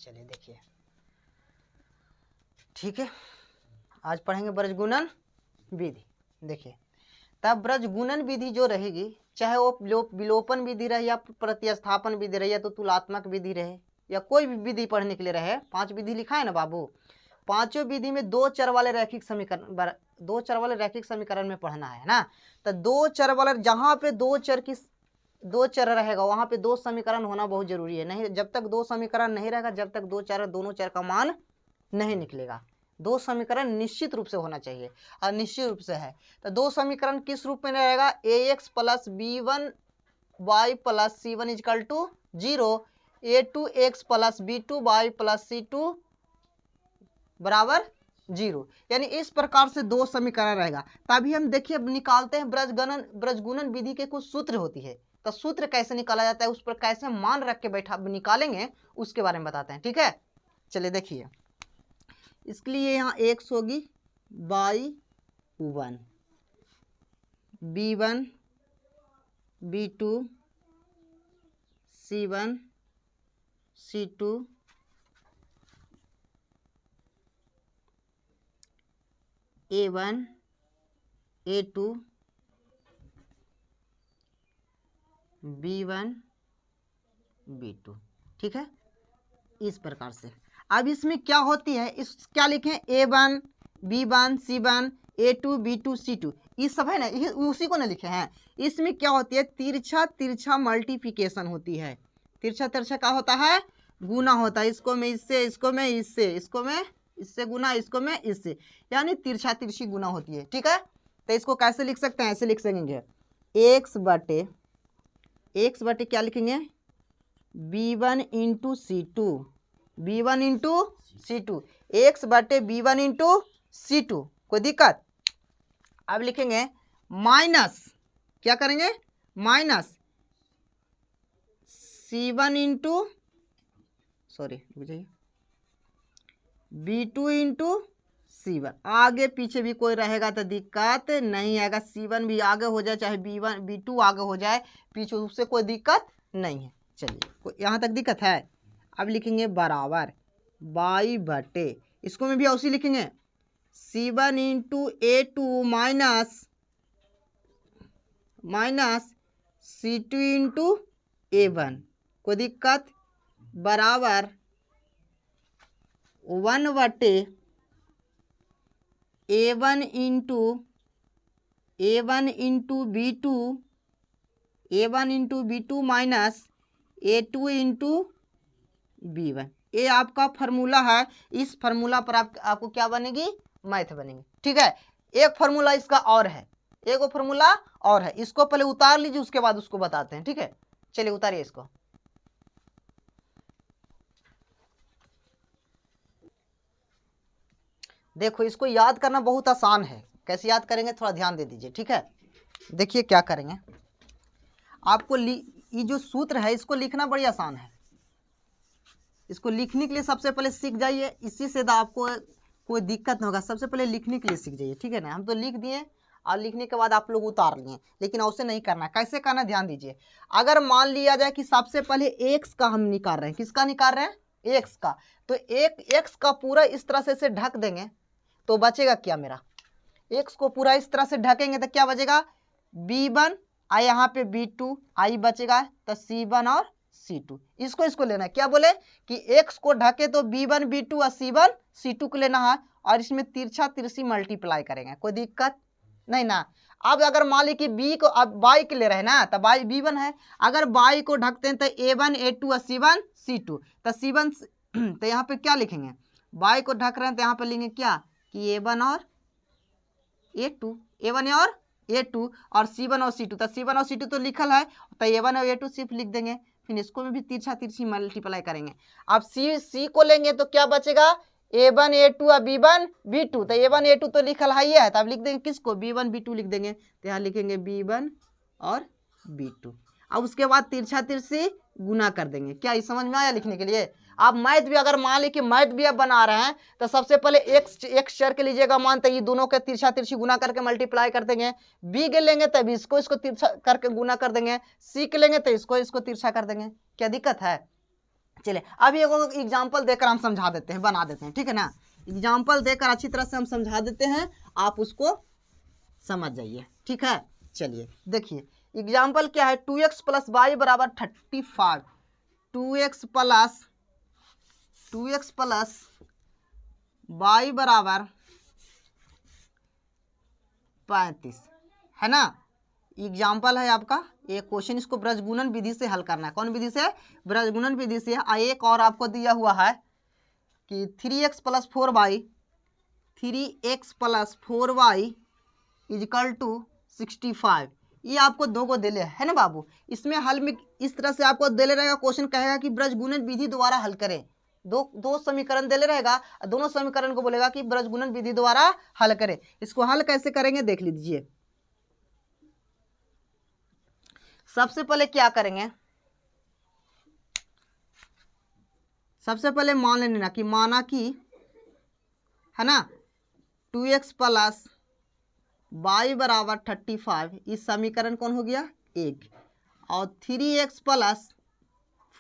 चलिए देखिए, ठीक है, आज पढ़ेंगे ब्रजगुणन विधि। देखिए, तब ब्रजगुणन विधि जो रहेगी, चाहे वो विलोपन विधि रहे या प्रतिस्थापन विधि रहे या तो तुलनात्मक विधि रहे या कोई भी विधि पढ़ने के लिए रहे, 5 विधि लिखा है ना बाबू, पांचों विधि में 2 चर वाले रैखिक समीकरण, 2 चर वाले रैखिक समीकरण में पढ़ना है ना। तो 2 चर वाला, जहां पे 2 चर रहेगा वहां पे 2 समीकरण होना बहुत जरूरी है। नहीं, जब तक 2 समीकरण नहीं रहेगा, जब तक दोनों चर का मान नहीं निकलेगा। 2 समीकरण निश्चित रूप से होना चाहिए और निश्चित रूप से है। तो 2 समीकरण किस रूप में रहेगा, ax plus b1y plus c1 equal to 0, a2x plus b2y plus c2 बराबर 0। यानी इस प्रकार से 2 समीकरण रहेगा। तभी हम देखिए निकालते हैं ब्रजगुणन विधि के कुछ सूत्र होती है। तो सूत्र कैसे निकाला जाता है, उस पर कैसे मान रख के बैठा निकालेंगे, उसके बारे में बताते हैं। ठीक है, चलिए देखिए, इसके लिए यहाँ x होगी y1, b1 b2 c1 c2 a1 a2 b1 b2। ठीक है, इस प्रकार से। अब इसमें क्या होती है, इस क्या लिखें, a1 b1 c1 a2 b2 c2, ये सब है ना, उसी को ना लिखे हैं। इसमें क्या होती है, तिरछा तिरछा मल्टीप्लिकेशन होती है। तिरछा तिरछा क्या होता है, गुना होता है। इसको मैं इससे, इसको मैं इससे, इसको मैं इससे गुना, इसको मैं इससे, यानी तिरछा तिरछी गुना होती है। ठीक है, तो इसको कैसे लिख सकते हैं, ऐसे लिख सकेंगे, x बटे क्या लिखेंगे, b1 into c2, b1 into c2, x बटे b1 इंटू c2। कोई दिक्कत। अब लिखेंगे माइनस, क्या करेंगे, माइनस c1 इंटू, सॉरी बुझाइए, b2 इंटू c1। आगे पीछे भी कोई रहेगा तो दिक्कत नहीं आएगा, c1 भी आगे हो जाए चाहे b2 आगे हो जाए पीछे, उससे कोई दिक्कत नहीं है। चलिए, यहाँ तक दिक्कत है। अब लिखेंगे बराबर y बटे, इसको में भी उसी लिखेंगे, c1 into a2 minus c2 into a1। कोई दिक्कत, बराबर 1 बटे a1 into b2 minus a2 into b1। ये आपका फार्मूला है। इस फार्मूला पर आपको क्या बनेगी, मैथ बनेगी। ठीक है, एक फार्मूला इसका और है, एक फार्मूला और है, इसको पहले उतार लीजिए, उसके बाद उसको बताते हैं। ठीक है, चलिए उतारिए इसको। देखो, इसको याद करना बहुत आसान है। कैसे याद करेंगे, थोड़ा ध्यान दे दीजिए। ठीक है, देखिए क्या करेंगे, आपको ये जो सूत्र है इसको लिखना बड़ी आसान है। इसको लिखने के लिए सबसे पहले सीख जाइए, इसी से आपको कोई दिक्कत नहीं होगा। सबसे पहले लिखने के लिए सीख जाइए। ठीक है ना, हम तो लिख दिए और लिखने के बाद आप लोग उतार लिए, लेकिन उसे नहीं करना। कैसे करना, ध्यान दीजिए। अगर मान लिया जाए कि सबसे पहले x का हम निकाल रहे हैं, किसका निकाल रहे हैं, x का, तो एक x का पूरा इस तरह से ढक देंगे तो बचेगा क्या, मेरा x को पूरा इस तरह से ढकेंगे तो क्या बचेगा, b1 और यहाँ पे b2 आई बचेगा, तो c1 और c2। इसको लेना है, क्या बोले कि x को ढके तो b1 b2 और c1 c2 को लेना है, और इसमें तिरछा तिरछी मल्टीप्लाई करेंगे। कोई दिक्कत नहीं ना। अब अगर मान ली कि b को, अब y के ले रहे हैं ना, तो y b1 है, अगर y को ढकते हैं तो a1 a2 और c1 c2, तो c1 तो यहाँ पे क्या लिखेंगे, y को ढक रहे हैं तो यहाँ पे लिखेंगे क्या कि a1 और a2, a1 और a2 और c1 और c2, तो c1 और c2 तो लिखल है, तो a1 और a2 सिर्फ लिख देंगे। फिर इसको में भी तिरछा तिरछी मल्टीप्लाई करेंगे। अब c को लेंगे तो क्या बचेगा, a1 a2 और b1 b2, तो a1 a2 तो लिखल है, तो अब लिख देंगे किसको, b1 b2 लिख देंगे। तो यहाँ लिखेंगे b1 और b2। अब उसके बाद तिरछा तिरछी गुना कर देंगे। क्या ये समझ में आया लिखने के लिए। आप मैथ भी अगर मान ली कि मैथ भी आप बना रहे हैं तो सबसे पहले x चर के लीजिएगा मान, तो ये दोनों के तिरछा तिरछी गुना करके मल्टीप्लाई कर देंगे। b के लेंगे तब इसको तिरछा करके गुना कर देंगे, c के लेंगे तो इसको तिरछा कर देंगे। क्या दिक्कत है, चलिए अभी एक एग्जाम्पल देकर हम समझा देते हैं, बना देते हैं, ठीक है ना। एग्जाम्पल देकर अच्छी तरह से हम समझा देते हैं, आप उसको समझ जाइए, ठीक है। चलिए देखिए एग्जाम्पल क्या है, 2x प्लस वाई बराबर 35, 2x प्लस वाई बराबर 35 है ना। एग्जाम्पल है आपका एक क्वेश्चन, इसको ब्रजगुणन विधि से हल करना है। कौन विधि से? ब्रजगुणन विधि से। एक और आपको दिया हुआ है कि 3x plus 4y is equal to 65। ये आपको दो को दिले है ना बाबू। इसमें हल में इस तरह से आपको दिले रहेगा, क्वेश्चन कहेगा कि ब्रजगुणन विधि द्वारा हल करें। दो समीकरण दिले रहेगा, दोनों समीकरण को बोलेगा कि ब्रजगुणन विधि द्वारा हल करें। इसको हल कैसे करेंगे देख लीजिए। सबसे पहले क्या करेंगे, सबसे पहले मान लेना कि माना कि है ना 2x प्लस वाई बराबर 35, इस समीकरण कौन हो गया एक, और 3x प्लस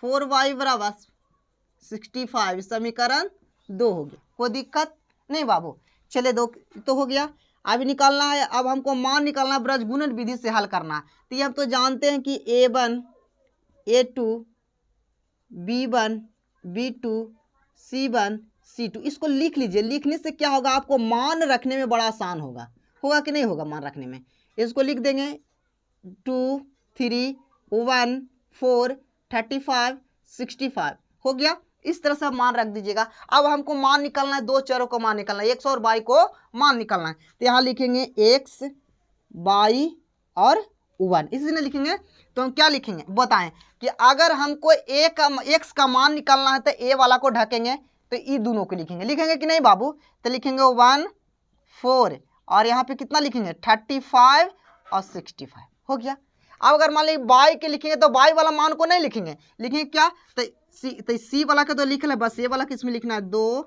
4y बराबर 65 समीकरण 2 हो गया। कोई दिक्कत नहीं बाबू। चले दो तो हो गया। अभी निकालना है, अब हमको मान निकालना है, ब्रजगुणन विधि से हल करना है। तो ये हम तो जानते हैं कि a1 a2 b1 b2 c1 c2, इसको लिख लीजिए। लिखने से क्या होगा, आपको मान रखने में बड़ा आसान होगा कि नहीं होगा मान रखने में। इसको लिख देंगे 2 3 1 4 35 65 हो गया। इस तरह से आप मान रख दीजिएगा। अब हमको मान निकालना है, दो चरों को मान निकालना है, एक्स और वाई को मान निकालना है। तो यहाँ लिखेंगे एक्स वाई और 1, इसी में लिखेंगे। तो हम क्या लिखेंगे बताएं कि अगर हमको एक्स का मान निकालना है तो ए वाला को ढकेंगे, तो ई दोनों को लिखेंगे कि नहीं बाबू। तो लिखेंगे 1 4 और यहाँ पे कितना लिखेंगे 35 और 65 हो गया। अब अगर मान लीजिए बाई के लिखेंगे तो बाई वाला मान को नहीं लिखेंगे क्या, तो सी वाला का तो लिख ले, बस ये वाला किसमें लिखना है 2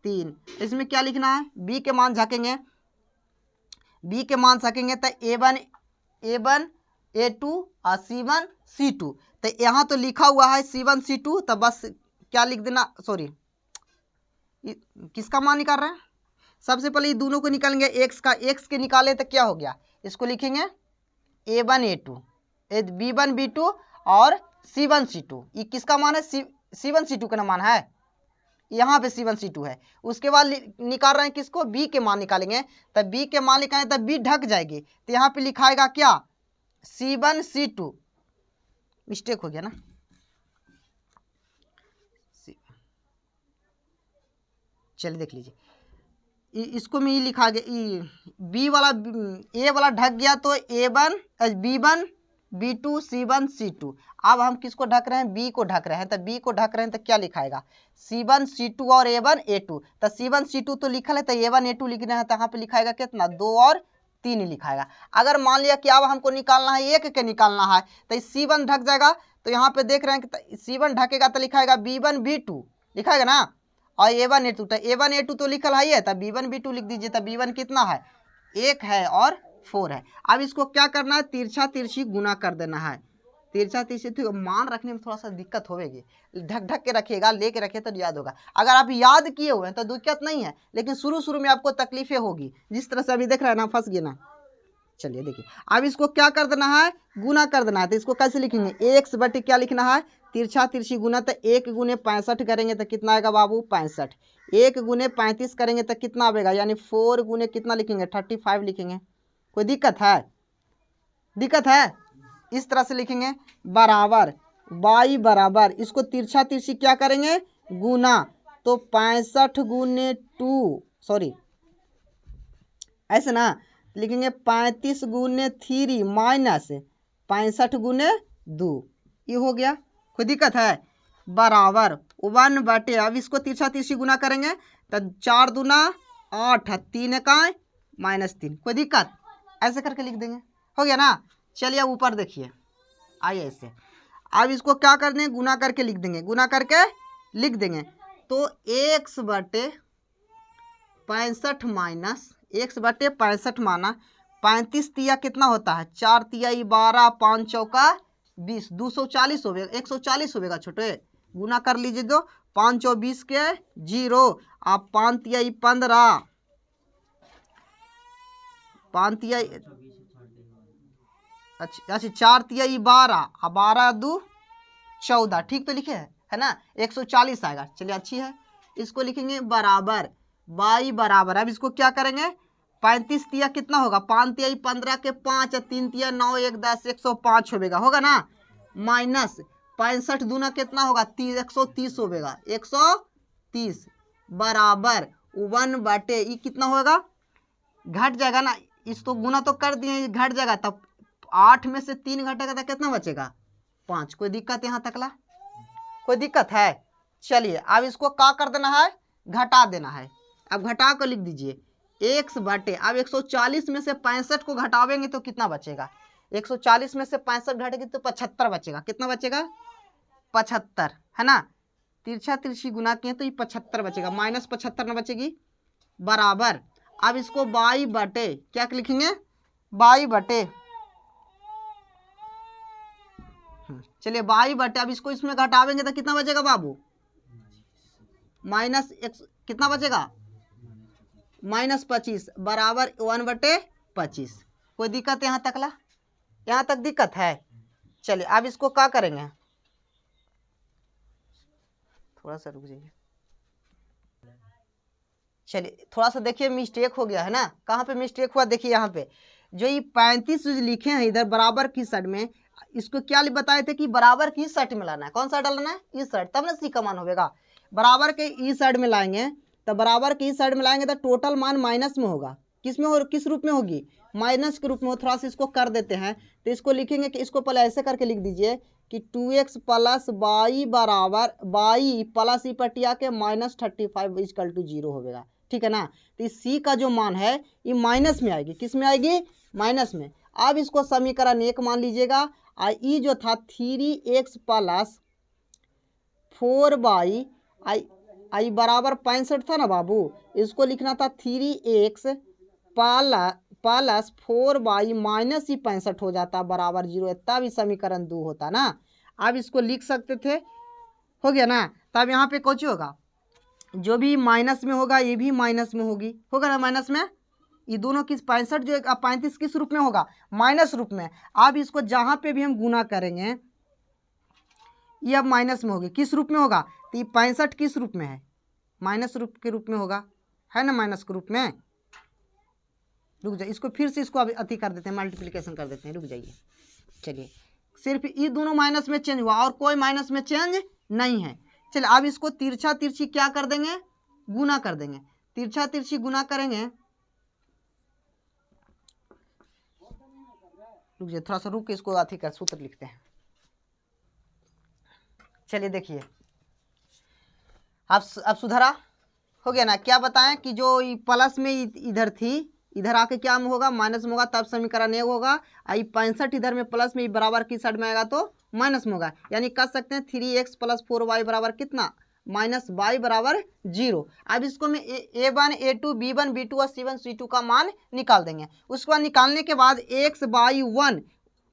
3, इसमें क्या लिखना है बी के मान झाकेंगे, बी के मान सकेंगे तो a1 a2 और c1 c2। तो यहाँ तो लिखा हुआ है c1 c2, तो बस क्या लिख देना, सॉरी किसका मान निकाल रहे हैं, सबसे पहले ये दोनों को निकालेंगे। एक्स के निकाले तो क्या हो गया, इसको लिखेंगे a1 a2 b1 b2 और c1 c2। ये किसका मान है, c1 c2 का मान है, यहाँ पे c1 c2 है। उसके बाद निकाल रहे हैं किसको, b के मान निकालेंगे। तब b के मान निकालेंगे तब b ढक जाएगी, तो यहाँ पे लिखाएगा क्या c1 c2, मिस्टेक हो गया ना, चलिए देख लीजिए। इसको में ही लिखा गया, बी वाला ए वाला ढक गया तो a1 b1 b2 c1 c2। अब हम किसको ढक रहे हैं, बी को ढक रहे हैं। तो बी को ढक रहे हैं तो क्या लिखाएगा c1 c2 और a1 a2। तो c1 c2 तो लिखा है, तो a1 a2 लिखना है, तो यहाँ पे लिखाएगा कितना 2 और 3 लिखाएगा। अगर मान लिया कि अब हमको निकालना है एक के निकालना है, तो c1 ढक जाएगा। तो यहाँ पे देख रहे हैं कि c1 ढकेगा तो लिखाएगा b1 b2 लिखाएगा ना, और a1 a2। तो a1 a2 तो लिखल है, तब b1 b2 लिख दीजिए। तब b1 कितना है 1 है और 4 है। अब इसको क्या करना है, तिरछा तिरछी गुना कर देना है। तिरछा तिरछी तो मान रखने में थोड़ा सा दिक्कत होगी, ढक के रखिएगा, लेके रखिए तो याद होगा। अगर आप याद किए हुए हैं तो दिक्कत नहीं है, लेकिन शुरू में आपको तकलीफें होगी, जिस तरह से अभी देख रहे हैं ना, फंस गए ना। चलिए देखिए अब इसको क्या कर देना है, गुना कर देना है। तो इसको कैसे लिखेंगे, एक्स बटे क्या लिखना है तिरछा तिरछी गुना। तो 1 गुने 65 करेंगे तो कितना आएगा बाबू 65। 1 गुने 35 करेंगे तो कितना आएगा, यानी 4 गुने कितना लिखेंगे 35 लिखेंगे। कोई दिक्कत है, दिक्कत है, इस तरह से लिखेंगे। बराबर y बराबर, इसको तिरछा तिरछी क्या करेंगे गुना, तो 65 गुने 2, सॉरी ऐसे ना लिखेंगे 35 गुने 3 माइनस 65 गुने 2, ये हो गया। कोई दिक्कत है, बराबर 1 बटे, अब इसको तिरछा तिरछी गुना करेंगे तो 4 दूना 8, 3 का -3। कोई दिक्कत, ऐसे करके लिख देंगे, हो गया ना। चलिए अब ऊपर देखिए, आइए ऐसे। अब इसको क्या कर देंगे, गुना करके लिख देंगे, गुना करके लिख देंगे। तो x बटे 65 माइनस x बटे 65 माना 35 तिया कितना होता है 4 तिया 12, 5 चौका 20, 240 होगा, 140 होगा छोटे, गुना कर लीजिए। जो 5 और 20 के 0, आप 5 तिया 15, 5 तिया अच्छा 4 तिया 12 और 12 2 14, ठीक तो लिखे है ना, 140 आएगा। चलिए अच्छी है। इसको लिखेंगे बराबर बाई बराबर, अब इसको क्या करेंगे, 35 तिया कितना होगा, 5 तिया 15 के 5 और 3 तिया 9 1 10 105 होगा ना, माइनस 65 दूना कितना होगा 130 होगा, 130 बराबर 1/, ये कितना होगा, घट जाएगा ना, इसको गुना तो कर दिए, घट जाएगा, तब 8 में से 3 घटेगा तो कितना बचेगा 5। कोई दिक्कत यहाँ तक ला, कोई दिक्कत है। चलिए अब इसको क्या कर देना है, घटा देना है। अब घटा कर लिख दीजिए x/, अब 140 में से 65 को घटावेंगे तो कितना बचेगा, 140 में से 65 घटेगी तो 75 बचेगा। कितना बचेगा 75, है ना, तिरछा तिरछी गुना किए तो ये 75 बचेगा, माइनस 75 ना बचेगी बराबर। अब इसको बाई बटे क्या लिखेंगे, बाई बटे, चलिए बाई बटे, अब इसको इसमें घटावेंगे तो कितना बचेगा बाबू, माइनस कितना बचेगा -25 बराबर 1/25। कोई दिक्कत यहाँ तक ला, यहाँ तक दिक्कत है। चलिए अब इसको क्या करेंगे, थोड़ा सा रुक जाइए, चलिए थोड़ा सा देखिए मिस्टेक हो गया है ना, कहाँ पे मिस्टेक हुआ देखिए, यहाँ पे जो ये 35 लिखे हैं इधर बराबर की साइड में, इसको क्या बताए थे कि बराबर की साइड में लाना है, कौन सा डालना है, इस साइड, तब ना सी का मान होगा। बराबर के इस साइड में लाएंगे तो बराबर के इस साइड में लाएंगे तो टोटल मान माइनस में होगा, किस में हो, किस रूप में होगी, माइनस के रूप में हो। थोड़ा सा इसको कर देते हैं, तो इसको लिखेंगे कि इसको पहले ऐसे करके लिख दीजिए कि 2x + y बराबर y प्लस ई पटिया के -35 = 0 होगा, ठीक है ना। तो इस c का जो मान है ये माइनस में आएगी, किस में आएगी, माइनस में। अब इसको समीकरण 1 मान लीजिएगा, और ई जो था 3x + 4y आई बराबर 65 था ना बाबू, इसको लिखना था 3x + 4y माइनस ही 65 हो जाता बराबर 0, तब ही समीकरण 2 होता ना। अब इसको लिख सकते थे, हो गया ना। तब यहाँ पे कौन होगा, जो भी माइनस में होगा ये भी माइनस में होगी, होगा ना माइनस में, ये दोनों किस 65 जो 35 किस रूप में होगा, माइनस रूप में। अब इसको जहाँ पे भी हम गुना करेंगे ये अब माइनस में होगी, किस रूप में होगा, तो ये 65 किस रूप में है, माइनस रूप के रूप में होगा, है ना, माइनस के रूप में। रुक जाइए, इसको फिर से इसको अति कर देते हैं, मल्टीप्लिकेशन कर देते हैं, रुक जाइए। चलिए सिर्फ ये दोनों माइनस में चेंज हुआ और कोई माइनस में चेंज नहीं है। चलिए अब इसको तिरछा तिरछी क्या कर देंगे, गुना कर देंगे, तिरछा तिरछी गुना करेंगे। रुक जाइए, थोड़ा सा रुक के इसको अति कर सूत्र लिखते हैं। चलिए देखिए अब सुधरा, हो गया ना। क्या बताएं कि जो प्लस में इधर थी, इधर आके क्या में होगा, माइनस में होगा, तब समीकरण 1 होगा। आई 65 इधर में प्लस में बराबर की साइड में आएगा तो माइनस में होगा, यानी कर सकते हैं 3x + 4y बराबर कितना, -y बराबर 0। अब इसको में a1 a2 b1 b2 और c1 c2 का मान निकाल देंगे। उसके बाद निकालने के बाद x/1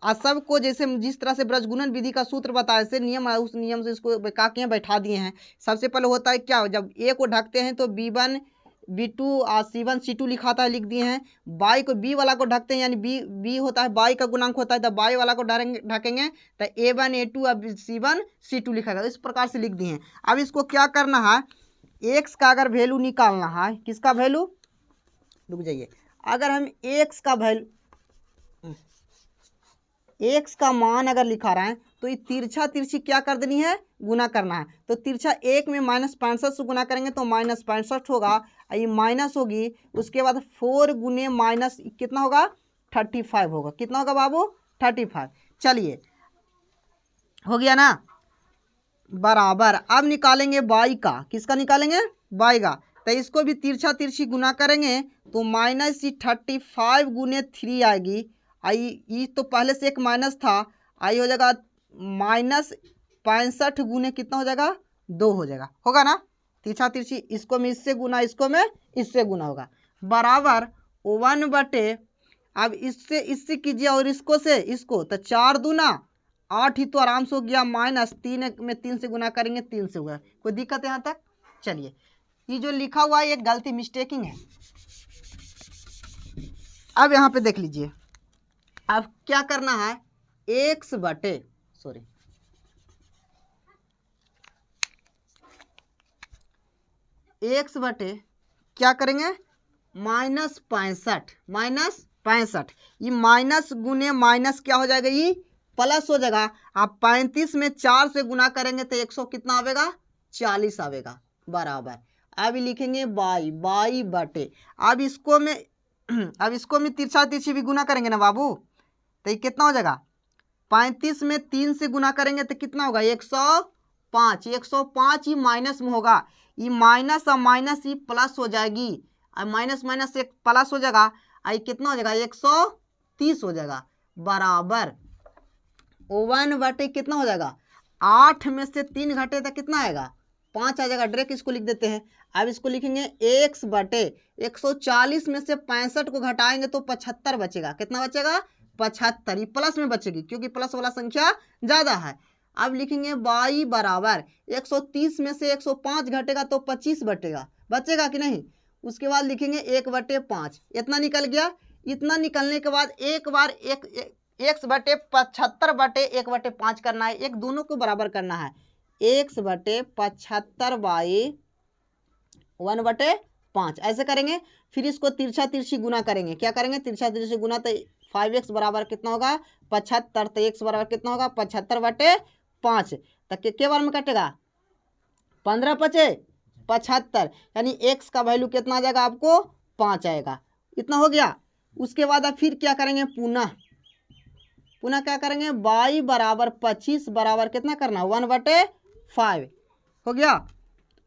और सबको जैसे जिस तरह से ब्रजगुणन विधि का सूत्र बताया से नियम है, उस नियम से इसको काके बैठा दिए हैं। सबसे पहले होता है क्या, जब ए को ढकते हैं तो b1 b2 और c1 c2 लिखाता है, लिख दिए हैं। बाई को b वाला को ढकते हैं, यानी b होता है बाई का गुणांक होता है, तो बाई वाला को ढकेंगे तो a1 a2 और c1 c2 लिखेगा, इस प्रकार से लिख दिए हैं। अब इसको क्या करना है, x का अगर वैल्यू निकालना है, किसका वैल्यू, रुक जाइए, अगर हम x का वैल्यू x का मान अगर लिखा रहे हैं तो ये तिरछा तिरछी क्या कर देनी है, गुना करना है। तो तिरछा 1 में -65 से गुना करेंगे तो -65 होगा, ये माइनस होगी, उसके बाद 4 गुने माइनस कितना होगा, 35 होगा। कितना होगा बाबू, 35। चलिए हो गया ना, बराबर। अब निकालेंगे बाई का, किसका निकालेंगे, बाई का। तो इसको भी तिरछा तिरछी गुना करेंगे तो -35 गुने 3 आएगी। आई ये तो पहले से एक माइनस था, आई हो जाएगा -65 गुने कितना हो जाएगा, 2 हो जाएगा, होगा ना। तिरछा तिरछी इसको में इससे गुना, इसको में इससे गुना होगा, बराबर 1/, अब इससे कीजिए और इसको से इसको, तो 4 दूना 8 ही तो आराम से हो गया, माइनस 3 में 3 से गुना करेंगे 3 से हुआ। कोई दिक्कत यहाँ तक? चलिए, ये जो लिखा हुआ है ये गलती मिस्टेकिंग है। अब यहाँ पे देख लीजिए, अब क्या करना है, x बटे क्या करेंगे, -65 ये माइनस गुने माइनस क्या हो जाएगा, ये प्लस हो जाएगा। आप 35 में 4 से गुना करेंगे तो 100 कितना आवेगा, 40 आवेगा, बराबर। अब लिखेंगे बाई बटे, अब इसको में तिरछा तिरछी भी गुना करेंगे ना बाबू, तो ये कितना हो जाएगा, 35 में 3 से गुना करेंगे तो कितना होगा, 105। 105 ही माइनस में होगा, ये माइनस और माइनस ही प्लस हो जाएगी, और माइनस माइनस एक प्लस हो जाएगा, आई कितना हो जाएगा, 130 हो जाएगा, बराबर 1 बटे कितना हो जाएगा, 8 में से 3 घटे तो कितना आएगा, 5 आ जाएगा। डायरेक्ट इसको लिख देते हैं। अब इसको लिखेंगे x बटे 140 में से 65 को घटाएंगे तो 75 बचेगा। कितना बचेगा, 75। ये प्लस में बचेगी क्योंकि प्लस वाला संख्या ज़्यादा है। अब लिखेंगे y बराबर 130 में से 105 घटेगा तो 25 बचेगा कि नहीं। उसके बाद लिखेंगे 1/5, इतना निकल गया। इतना निकलने के बाद एक बार x बटे 75 बटे 1/5 करना है, एक दोनों को बराबर करना है। x बटे 75 बाई 1/5 ऐसे करेंगे। फिर इसको तिरछा तिरछी गुना करेंगे। क्या करेंगे, तिरछा तिरछी गुना, तो 5x बराबर कितना होगा, 75। तो x बराबर कितना होगा, 75/5। तक के बार में कटेगा, 15 पचे 75, यानी x का वैल्यू कितना आ जाएगा आपको, 5 आएगा। इतना हो गया। उसके बाद अब फिर क्या करेंगे, पुनः क्या करेंगे, y बराबर 25 बराबर कितना करना, 1/5 हो गया।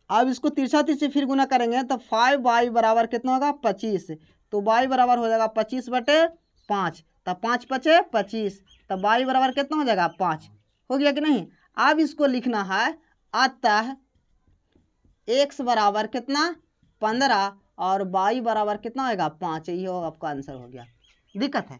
अब इसको तिरछा तिरछी फिर गुना करेंगे तो 5y बराबर कितना होगा, 25। तो y बराबर हो जाएगा 25/5, तब 5 पचे 25, तब y बराबर कितना हो जाएगा, 5 हो गया कि नहीं। अब इसको लिखना है, अतः x बराबर कितना, 15 और y बराबर कितना होगा, 5। ये होगा आपका आंसर, हो गया। दिक्कत है,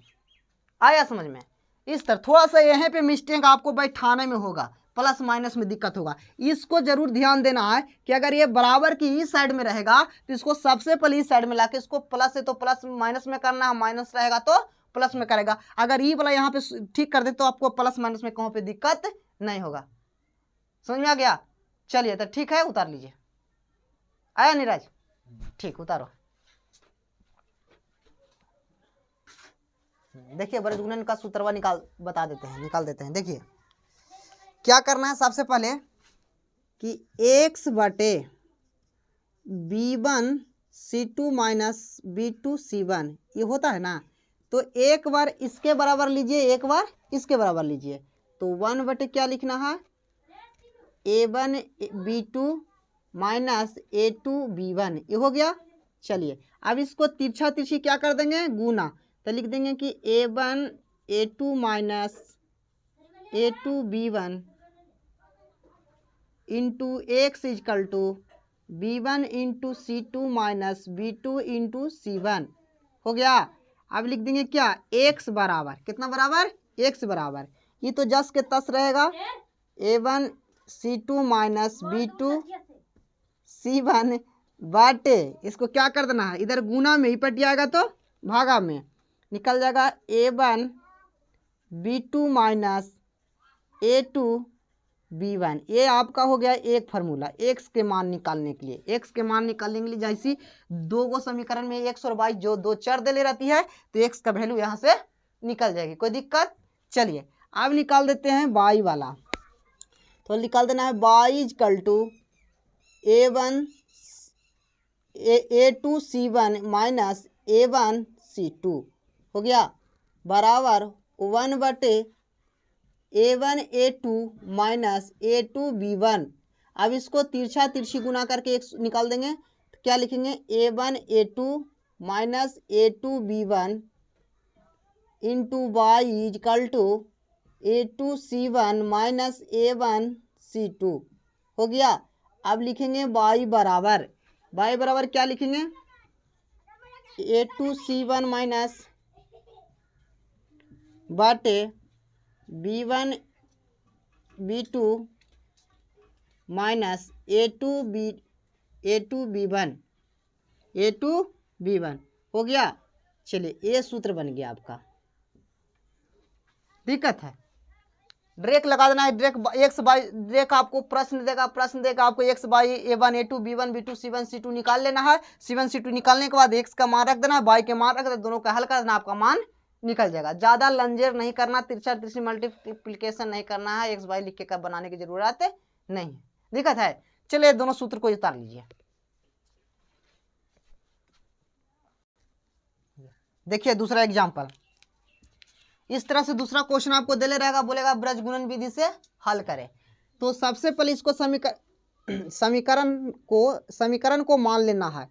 आया समझ में। इस तरह थोड़ा सा यहाँ पे मिस्टेक आपको बैठाने में होगा, प्लस माइनस में दिक्कत होगा। इसको जरूर ध्यान देना है कि अगर ये बराबर की इस साइड में रहेगा तो इसको सबसे पहले इस साइड में लाके इसको प्लस है तो प्लस माइनस में करना है, माइनस रहेगा तो प्लस में करेगा। अगर ये वाला यहाँ पे ठीक कर दे तो आपको प्लस माइनस में कहीं पे दिक्कत नहीं होगा। समझ में आ गया। चलिए तो ठीक है, उतार लीजिए। आया नीरज, ठीक, उतारो। देखिए बरजगुणन का सूत्रवा निकाल देते हैं। देखिए क्या करना है, सबसे पहले कि x बटे b1c2 माइनस b2c1 ये होता है ना, तो एक बार इसके बराबर लीजिए, एक बार इसके बराबर लीजिए। तो 1 बटे क्या लिखना है, a1 b2 minus a2 b1, ये हो गया। चलिए अब इसको तिरछा तिरछी क्या कर देंगे, गुना। तो लिख देंगे कि a1 a2 minus a2 b1 into x equal to b1 into c2 minus b2 into c1 हो गया। अब लिख देंगे क्या, x बराबर कितना, बराबर x बराबर, ये तो जस के तस रहेगा, a1 c2 minus b2 c1 बाटे, इसको क्या कर देना है, इधर गुना में ही पट जाएगा तो भागा में निकल जाएगा, a1 b2 minus a2 b1। ये आपका हो गया एक फार्मूला x के मान निकालने के लिए। x के मान निकालने के लिए जैसी दो गो समीकरण में x और y जो दो चर दे ले रहती है तो x का वैल्यू यहाँ से निकल जाएगी, कोई दिक्कत। चलिए अब निकाल देते हैं y वाला। तो निकाल देना है y equal to a1 a2 c1 minus a1 c2 हो गया, बराबर 1 बटे a1 a2 minus a2 b1। अब इसको तिरछा तिरछी गुना करके एक निकाल देंगे तो क्या लिखेंगे, a1 a2 minus a2 b1 into y equal to a2 c1 minus a1 c2 हो गया। अब लिखेंगे y बराबर क्या लिखेंगे, a2 c1 माइनस बटे b1 B2 माइनस A2B1 हो गया। चलिए ये सूत्र बन गया आपका। दिक्कत है, ड्रेक लगा देना है। ड्रेक आपको प्रश्न देगा आपको x by A1 A2 B1 B2 C1 C2 निकाल लेना है। C1 C2 निकालने के बाद x का मान रख देना है, y के मान रख देना, दोनों का हल कर देना, आपका मान निकल जाएगा। ज़्यादा लंजेर नहीं करना, तिरछी मल्टीप्लिकेशन नहीं करना है, x y लिख के बनाने की जरूरत नहीं है। दिक्कत है। चलिए दोनों सूत्र को उतार लीजिए। देखिए दूसरा एग्जाम्पल, इस तरह से दूसरा क्वेश्चन आपको दे ले रहेगा, बोलेगा ब्रज गुणन विधि से हल करें। तो सबसे पहले इसको समीकरण को मान लेना है।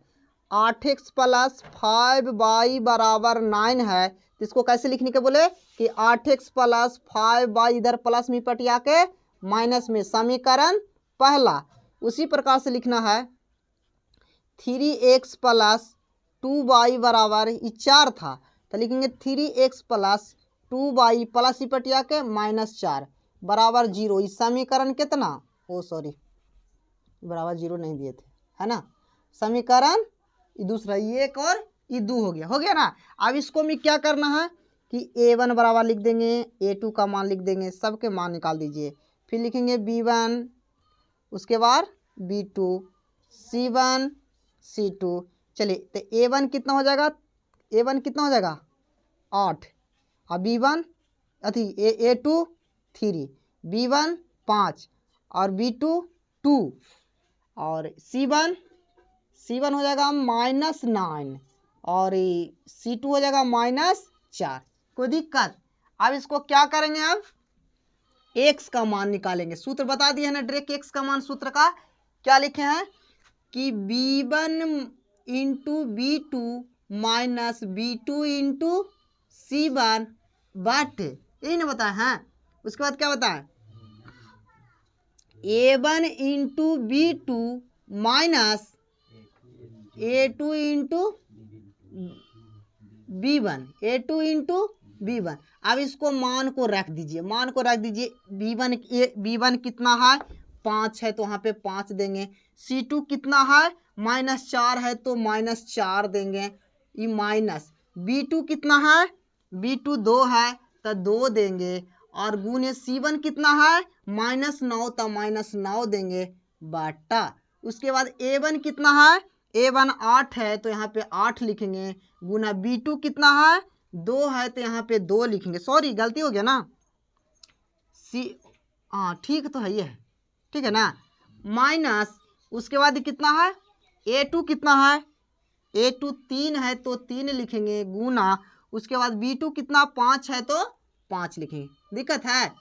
8x + 5y = 9 है, तो इसको कैसे लिखने के बोले कि 8x + 5y इधर प्लस में पटिया के माइनस में, समीकरण पहला। उसी प्रकार से लिखना है 3x + 2y बराबर, ये 4 था तो लिखेंगे 3x + 2y प्लस ही पटिया के -4 बराबर 0। इस समीकरण कितना, बराबर 0 नहीं दिए थे, है ना। समीकरण दूसरा, ये एक और ये 2 हो गया ना। अब इसको में क्या करना है कि A1 बराबर लिख देंगे, A2 का मान लिख देंगे, सबके मान निकाल दीजिए। फिर लिखेंगे B1, उसके बाद B2, C1 C2। चलिए तो A1 कितना हो जाएगा, A1 8, और B1 A2 3, B1 5 और B2 2 और C1 हो जाएगा -9 और C2 हो जाएगा -4। कोई दिक्कत। अब इसको क्या करेंगे, अब x का मान निकालेंगे। सूत्र बता दिए है ना डायरेक्ट x का मान। सूत्र का क्या लिखे हैं कि B1 × B2 minus B2 × C1 but, यही ना बताए हैं। उसके बाद क्या बताएं, A1 × B2 minus A2 × B1। अब इसको मान को रख दीजिए, B1 कितना है 5 है तो वहाँ पे 5 देंगे। C2 कितना है -4 है तो -4 देंगे, ये माइनस। B2 कितना है, B2 2 है तो 2 देंगे, और गुने C1 कितना है -9 तो -9 देंगे बटा। उसके बाद A1 कितना है, A1 8 है तो यहाँ पे 8 लिखेंगे, गुना B2 कितना है 2 है तो यहाँ पे 2 लिखेंगे। सॉरी गलती हो गया ना, हाँ ठीक तो है, ये है ठीक है ना, माइनस। उसके बाद कितना है A2 कितना है, A2 3 है तो 3 लिखेंगे, गुना। उसके बाद B2 कितना 5 है तो 5 लिखेंगे। दिक्कत है।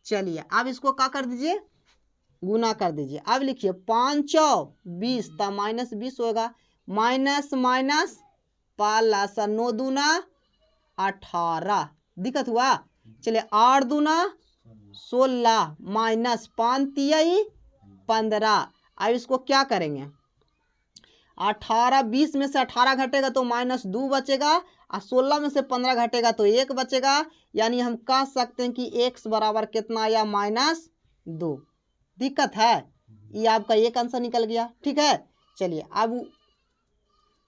चलिए अब इसको क्या कर दीजिए, गुना कर दीजिए। अब लिखिए 5 × 20 तो -20 होगा, माइनस प्लस 9 दूना 18। दिक्कत हुआ। चलिए 8 दूना 16 माइनस 5 × 15। अब इसको क्या करेंगे, 18 20 में से 18 घटेगा तो -2 बचेगा, और 16 में से 15 घटेगा तो 1 बचेगा। यानी हम कह सकते हैं कि x बराबर कितना आया -2। दिक्कत है, ये आपका एक आंसर निकल गया। ठीक है। चलिए अब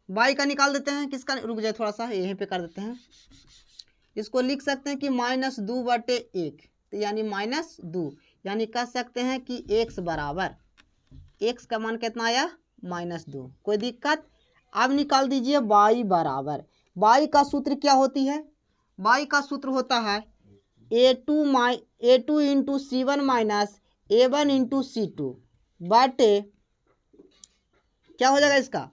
y का निकाल देते हैं। किसका, रुक जाए थोड़ा सा, यहीं पे कर देते हैं। इसको लिख सकते हैं कि -2/1, तो यानी -2, यानी कह सकते हैं कि x बराबर, x का मान कितना आया -2। कोई दिक्कत। अब निकाल दीजिए y बराबर। y का सूत्र क्या होती है, y का सूत्र होता है A2 × C1 minus A1 × C2 बटे, क्या हो जाएगा इसका,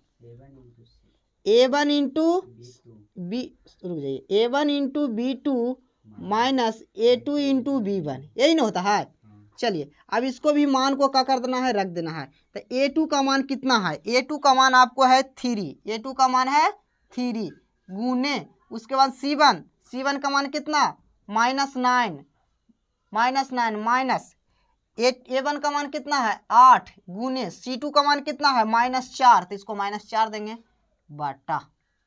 A1 × B2 minus A2 × B1, यही ना होता है। चलिए अब इसको भी मान को क्या कर देना है, रख देना है। तो A2 का मान कितना है, A2 का मान आपको है 3, A2 का मान है 3 गुने। उसके बाद C1 का मान कितना -9 माइनस A1 का मान कितना है 8 गुने C2 का मान कितना है -4, तो इसको -4 देंगे बटा,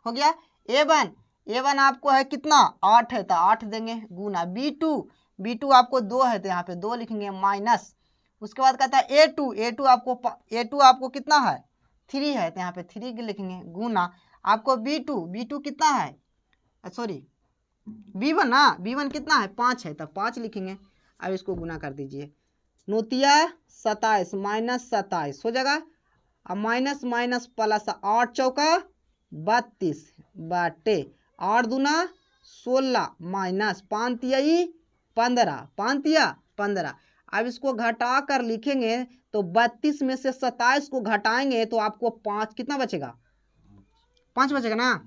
हो गया। A1 आपको है कितना 8 है तो 8 देंगे, गुना B2 B2 आपको 2 है तो यहाँ पे 2 लिखेंगे माइनस, उसके बाद कहता है A2 आपको कितना है 3 है तो यहाँ पे 3 लिखेंगे, गुना आपको B2 कितना है, सॉरी B1 ना, B1 कितना है 5 है तो 5 लिखेंगे। अब इसको गुना कर दीजिए, नोतिया 27 माइनस 27 हो जाएगा, अब माइनस माइनस प्लस 8 चौका 32 बाटे 8 दूना 16 माइनस 5 तियाई 15 5 तिया 15। अब इसको घटा कर लिखेंगे तो 32 में से 27 को घटाएंगे तो आपको 5 कितना बचेगा, 5 बचेगा ना,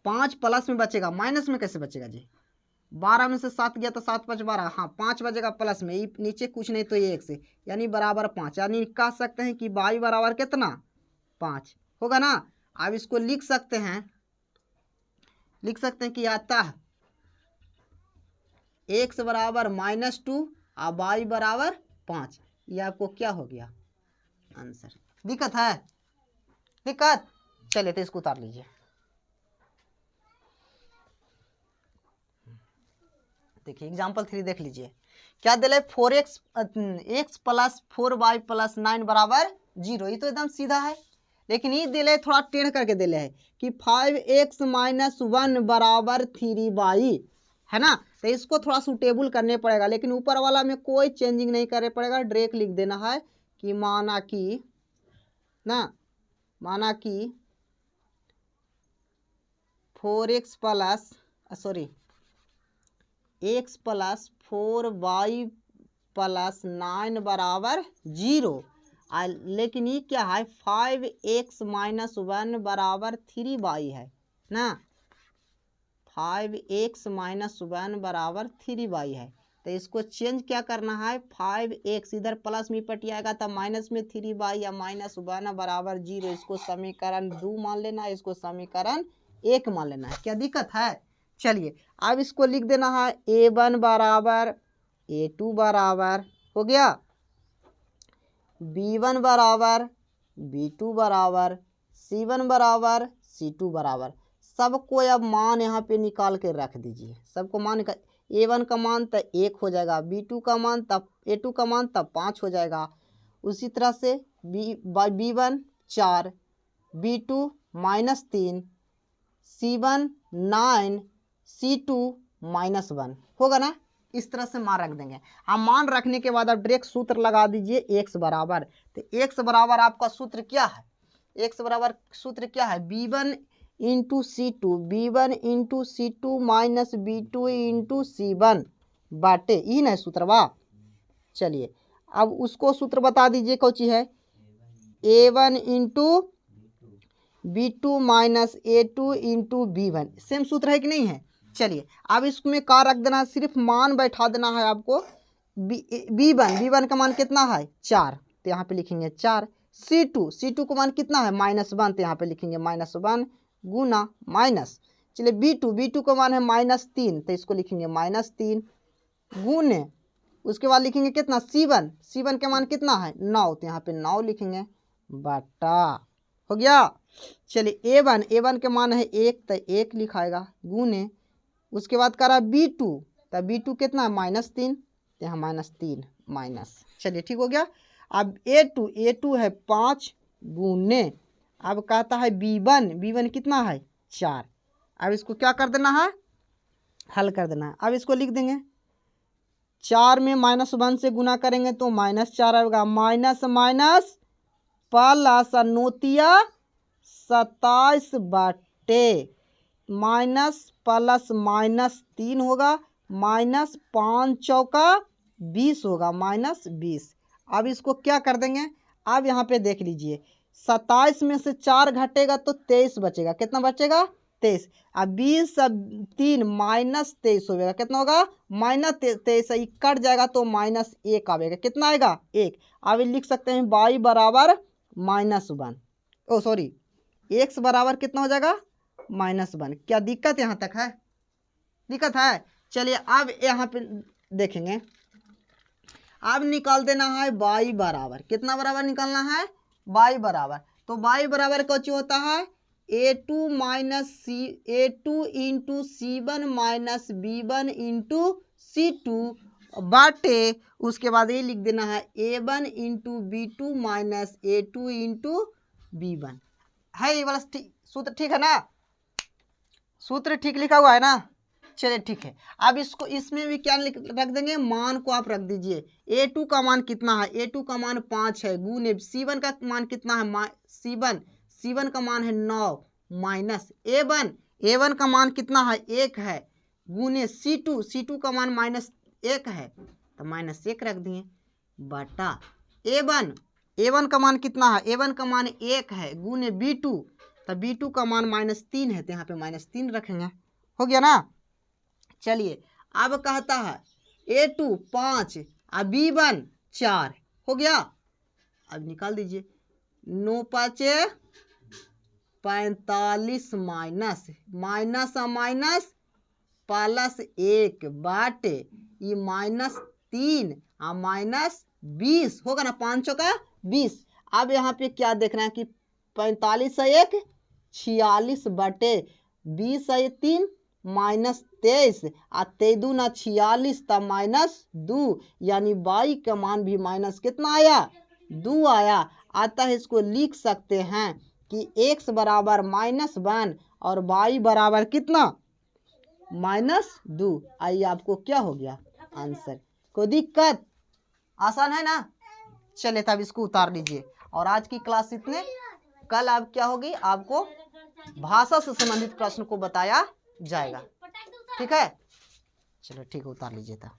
5 प्लस में बचेगा, माइनस में कैसे बचेगा जी, 12 में से 7 गया तो 7 5 12, हाँ 5 बचेगा प्लस में, नीचे कुछ नहीं तो ये 1 से यानी बराबर 5, यानी कह सकते हैं कि y बराबर कितना 5 होगा ना। अब इसको लिख सकते हैं कि आता है x बराबर -2 और y बराबर 5, ये आपको क्या हो गया आंसर। दिक्कत है, दिक्कत, चलिए तो इसको उतार लीजिए। देखिए एग्जाम्पल 3 देख लीजिए, क्या दिले 4x प्लस 4y प्लस 9 बराबर 0, ये तो एकदम सीधा है, लेकिन ये दिले थोड़ा टेढ़ करके दिले है कि 5x माइनस 1 बराबर 3y है ना, तो इसको थोड़ा सुटेबल करने पड़ेगा, लेकिन ऊपर वाला में कोई चेंजिंग नहीं करने पड़ेगा, डायरेक्ट लिख देना है कि माना कि 4x plus x plus 4y plus 9 बराबर 0, लेकिन ये क्या है 5x माइनस 1 बराबर 3y है ना, 5x माइनस 1 बराबर 3y है, तो इसको चेंज क्या करना है, 5x इधर प्लस में पट आएगा तब माइनस में 3y या माइनस 1 बराबर 0, इसको समीकरण 2 मान लेना है, इसको समीकरण 1 मान लेना है, क्या दिक्कत है। चलिए अब इसको लिख देना है A1 बराबर A2 बराबर हो गया, B1 बराबर B2 बराबर, C1 बराबर C2 बराबर, सबको अब मान यहाँ पे निकाल के रख दीजिए, सबको मान निकाल, A1 का मान तब 1 हो जाएगा, B2 का मान तब A2 का मान तब 5 हो जाएगा, उसी तरह से B1 4, B2 -3, C1 9, C2 -1 होगा ना, इस तरह से मान रख देंगे। अब मान रखने के बाद अब डायरेक्ट सूत्र लगा दीजिए x बराबर, तो x बराबर आपका सूत्र क्या है, x बराबर सूत्र क्या है, B1 into C2 minus B2 into C1 बाटे, ई ना सूत्र बा। चलिए अब उसको सूत्र बता दीजिए कौची है, A1 into B2 minus A2 into B1, same सूत्र है कि नहीं है। चलिए अब इसमें का रख देना, सिर्फ मान बैठा देना है आपको, B1 का मान कितना है 4, तो यहाँ पे लिखेंगे 4, C2 का मान कितना है -1, तो यहाँ पे लिखेंगे -1 गुना माइनस, चलिए B2 का मान है -3, तो इसको लिखेंगे -3 गुने, उसके बाद लिखेंगे कितना C1 के मान कितना है 9, तो यहाँ पे 9 लिखेंगे बटा, हो गया। चलिए A1 के मान है 1, तो 1 लिखाएगा गुने, उसके बाद करा B2, तो B2 कितना है -3, तो यहाँ -3 माइनस, चलिए ठीक हो गया। अब A2 है 5 गुने, अब कहता है B1 कितना है 4, अब इसको क्या कर देना है, हल कर देना है। अब इसको लिख देंगे, 4 में -1 से गुना करेंगे तो -4 आएगा, माइनस माइनस प्लस नोतिया 27 बटे माइनस प्लस -3 होगा, -5 चौका 20 होगा, -20। अब इसको क्या कर देंगे, अब यहाँ पे देख लीजिए 27 में से 4 घटेगा तो 23 बचेगा, कितना बचेगा 23, अब 20 अब 3 -23 होगा, कितना होगा -23, कट जाएगा तो -1 आएगा, कितना आएगा 1। अब लिख सकते हैं y बराबर -1, ओ सॉरी x बराबर कितना हो जाएगा -1, क्या दिक्कत यहाँ तक है, दिक्कत है। चलिए अब यहाँ पे देखेंगे, अब निकाल देना है y बराबर, कितना बराबर निकालना है y बराबर, तो y बराबर कुछ होता है A2 into C1 minus B1 into C2 बाटे उसके बाद ये लिख देना है A1 into B2 minus A2 into B1 है। ये वाला सूत्र ठीक है ना, सूत्र ठीक लिखा हुआ है ना, चलिए ठीक है। अब इसको इसमें भी क्या रख देंगे, मान को आप रख दीजिए। A2 का मान कितना है, A2 का मान 5 है, गुने C1 का मान कितना है, C1 का मान है 9 माइनस A1 का मान कितना है 1 है, गुने C2 का मान -1 है तो -1 रख दिए बटा A1 का मान कितना है, A1 का मान 1 है, गुने B2 तो B2 का मान -3 है तो यहाँ पे -3 रखेंगे। हो गया ना। चलिए अब कहता है A2 5 और B1 4 हो गया। अब निकाल दीजिए 9 5 45 माइनस माइनस +1 बाटे ये -3 और -20 होगा ना, 5 का 20। अब यहाँ पे क्या देखना है कि 45 है 1 46 बटे 20 है 3 -23 और 23 दूना 46 तब -2 यानी y का मान भी माइनस कितना आया 2 आया। अतः इसको लिख सकते हैं कि x बराबर -1 और y बराबर कितना -2। आइए आपको क्या हो गया आंसर, कोई दिक्कत, आसान है ना। चलिए तब इसको उतार लीजिए। और आज की क्लास इतने, कल आप क्या होगी, आपको भाषा से संबंधित प्रश्न को बताया जाएगा। ठीक है, चलो ठीक है, उतार लीजिए था।